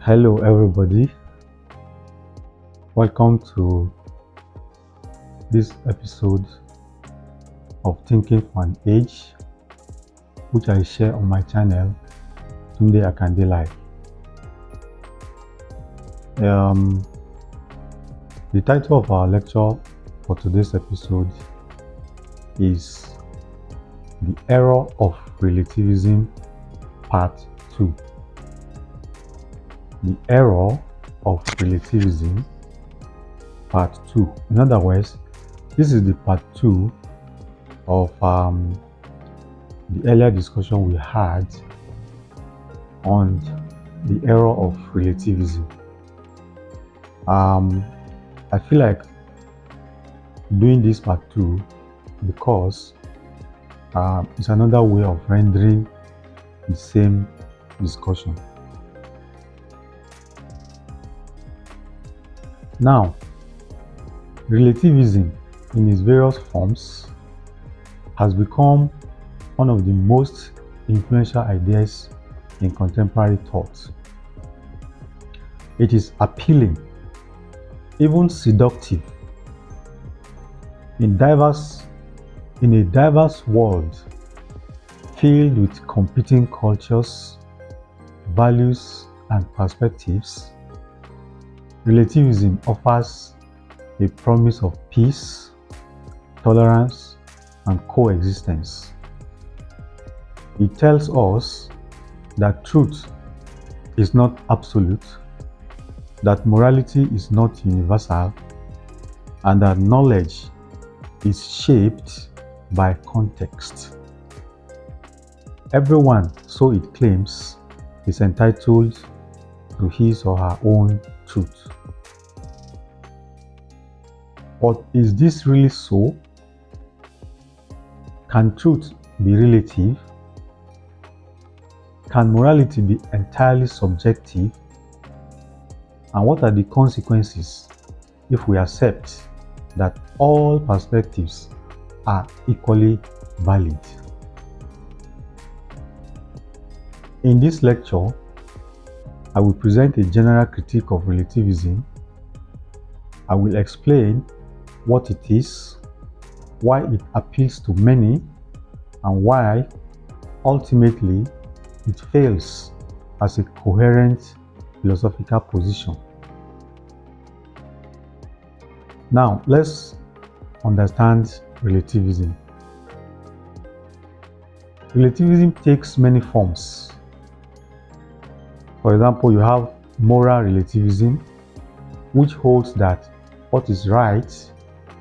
Hello everybody, welcome to this episode of Thinking for an Age, which I share on my channel, Tunde Akande Live. The title of our lecture for today's episode is The Error of Relativism, Part 2. The Error of Relativism, Part 2. In other words, this is the Part 2 of the earlier discussion we had on the error of relativism. I feel like doing this Part 2 because it's another way of rendering the same discussion. Now, relativism in its various forms has become one of the most influential ideas in contemporary thought. It is appealing, even seductive, in a diverse world filled with competing cultures, values, and perspectives. Relativism offers a promise of peace, tolerance, and coexistence. It tells us that truth is not absolute, that morality is not universal, and that knowledge is shaped by context. Everyone, so it claims, is entitled to his or her own truth. But is this really so? Can truth be relative? Can morality be entirely subjective? And what are the consequences if we accept that all perspectives are equally valid? In this lecture, I will present a general critique of relativism. I will explain what it is, why it appeals to many, and why ultimately it fails as a coherent philosophical position. Now, let's understand relativism. Relativism takes many forms. For example, you have moral relativism, which holds that what is right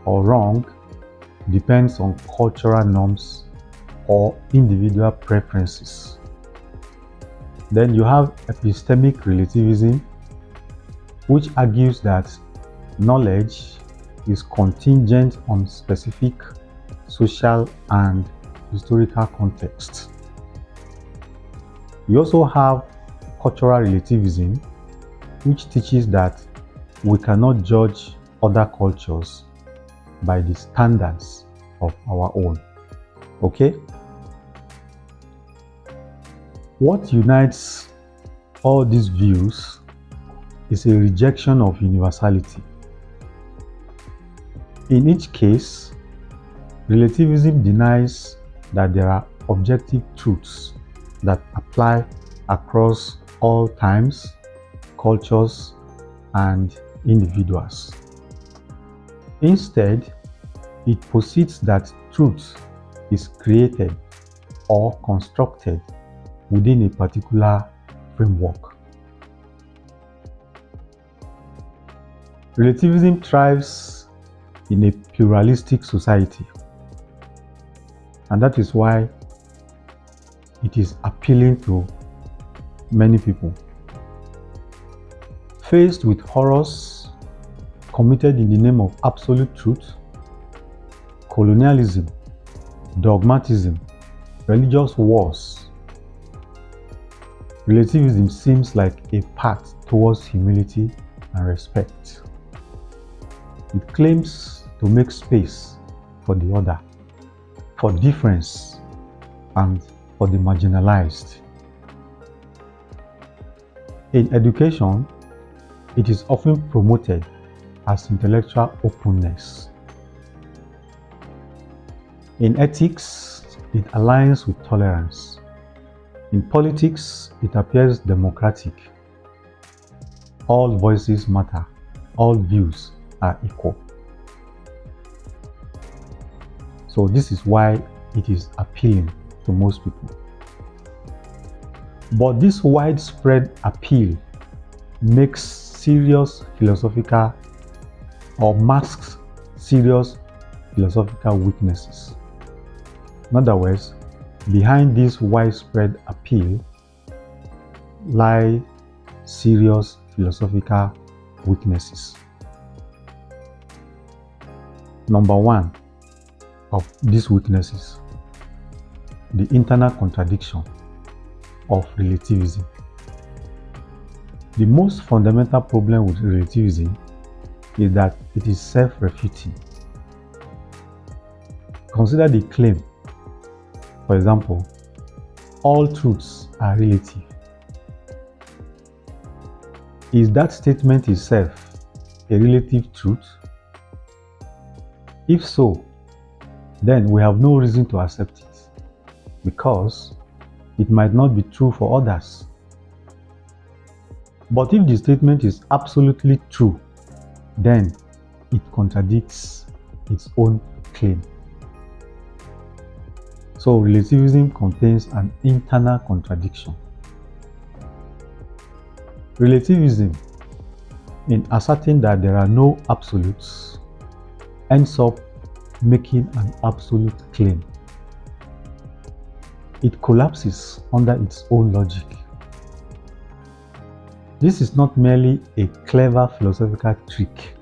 or wrong depends on cultural norms or individual preferences. Then you have epistemic relativism, which argues that knowledge is contingent on specific social and historical contexts. You also have cultural relativism, which teaches that we cannot judge other cultures by the standards of our own. Okay? What unites all these views is a rejection of universality. In each case, relativism denies that there are objective truths that apply across all times, cultures, and individuals. Instead, it posits that truth is created or constructed within a particular framework. Relativism thrives in a pluralistic society, and that is why it is appealing to many people. Faced with horrors committed in the name of absolute truth, colonialism, dogmatism, religious wars, relativism seems like a path towards humility and respect. It claims to make space for the other, for difference, and for the marginalized. In education, it is often promoted as intellectual openness. In ethics, it aligns with tolerance. In politics, it appears democratic. All voices matter. All views are equal. So this is why it is appealing to most people. But this widespread appeal makes serious philosophical or masks serious philosophical weaknesses. In other words, behind this widespread appeal lie serious philosophical weaknesses. Number one of these weaknesses, the internal contradiction of relativism. The most fundamental problem with relativism is that it is self-refuting. Consider the claim, for example, all truths are relative. Is that statement itself a relative truth? If so, then we have no reason to accept it, because it might not be true for others. But if the statement is absolutely true, then it contradicts its own claim. So relativism contains an internal contradiction. Relativism, in asserting that there are no absolutes, ends up making an absolute claim. It collapses under its own logic. This is not merely a clever philosophical trick.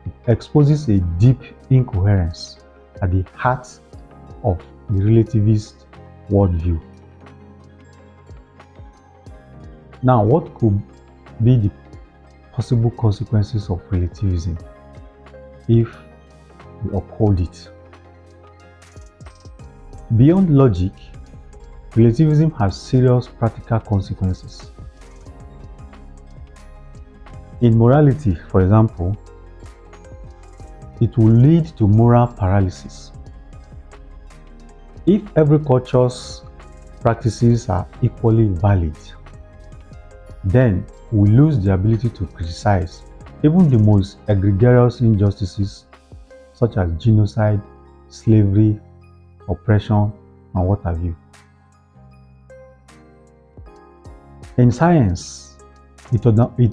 It exposes a deep incoherence at the heart of the relativist worldview. Now, what could be the possible consequences of relativism if we uphold it? Beyond logic, relativism has serious practical consequences. In morality, for example, it will lead to moral paralysis. If every culture's practices are equally valid, then we lose the ability to criticize even the most egregious injustices such as genocide, slavery, oppression, and what have you. In science, it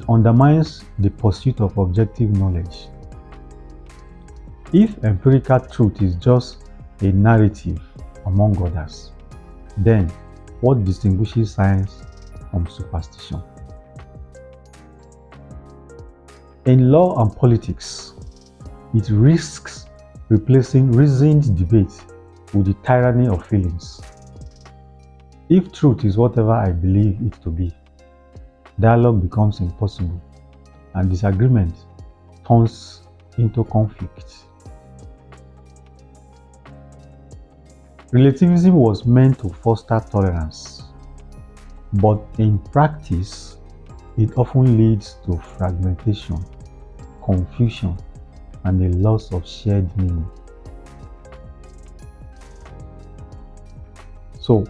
undermines the pursuit of objective knowledge. If empirical truth is just a narrative among others, then what distinguishes science from superstition? In law and politics, it risks replacing reasoned debate with the tyranny of feelings. If truth is whatever I believe it to be, dialogue becomes impossible and disagreement turns into conflict. Relativism was meant to foster tolerance, but in practice, it often leads to fragmentation, confusion, and a loss of shared meaning. So,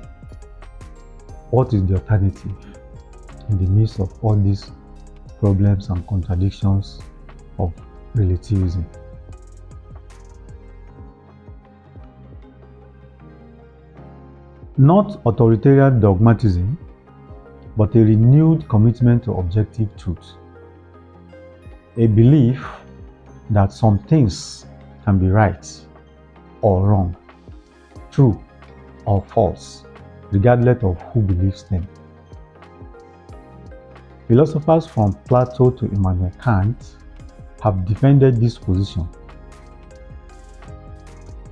what is the alternative in the midst of all these problems and contradictions of relativism? Not authoritarian dogmatism, but a renewed commitment to objective truth. A belief that some things can be right or wrong, true or false, regardless of who believes them. Philosophers from Plato to Immanuel Kant have defended this position.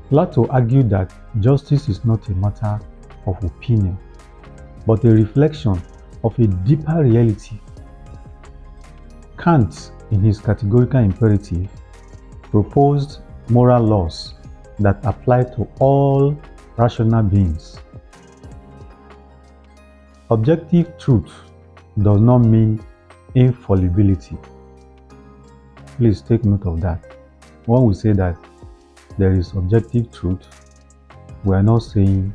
Plato argued that justice is not a matter of opinion, but a reflection of a deeper reality. Kant, in his categorical imperative, proposed moral laws that apply to all rational beings. Objective truth does not mean infallibility. Please take note of that. When we say that there is objective truth, we are not saying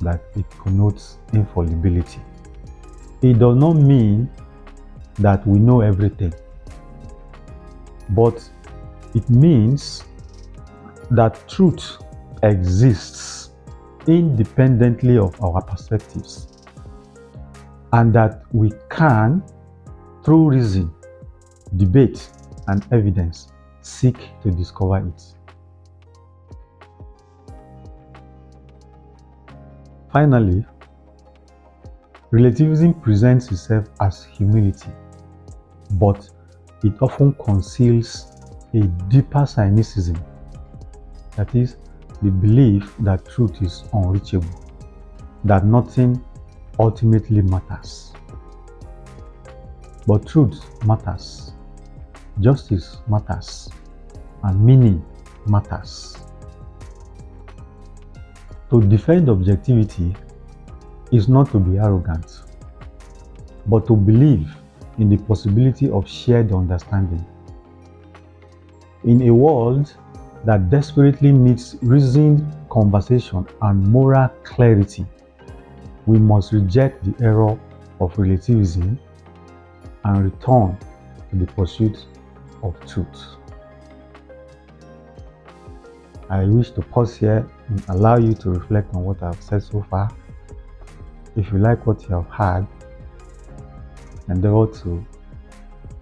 that it connotes infallibility. It does not mean that we know everything, but it means that truth exists independently of our perspectives, and that we can, through reason, debate, and evidence, seek to discover it. Finally, relativism presents itself as humility, but it often conceals a deeper cynicism, that is, the belief that truth is unreachable, that nothing ultimately matters. But truth matters, justice matters, and meaning matters. To defend objectivity is not to be arrogant, but to believe in the possibility of shared understanding. In a world that desperately needs reasoned conversation and moral clarity, we must reject the error of relativism and return to the pursuit of truth. I wish to pause here and allow you to reflect on what I've said so far. If you like what you have heard, endeavor to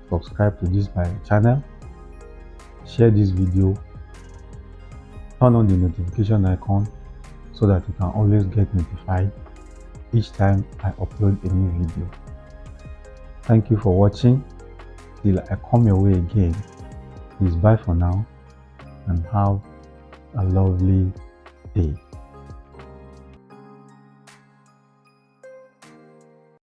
subscribe to this my channel, share this video, turn on the notification icon so that you can always get notified each time I upload a new video. Thank you for watching. Till I come your way again, please bye for now and have a lovely day.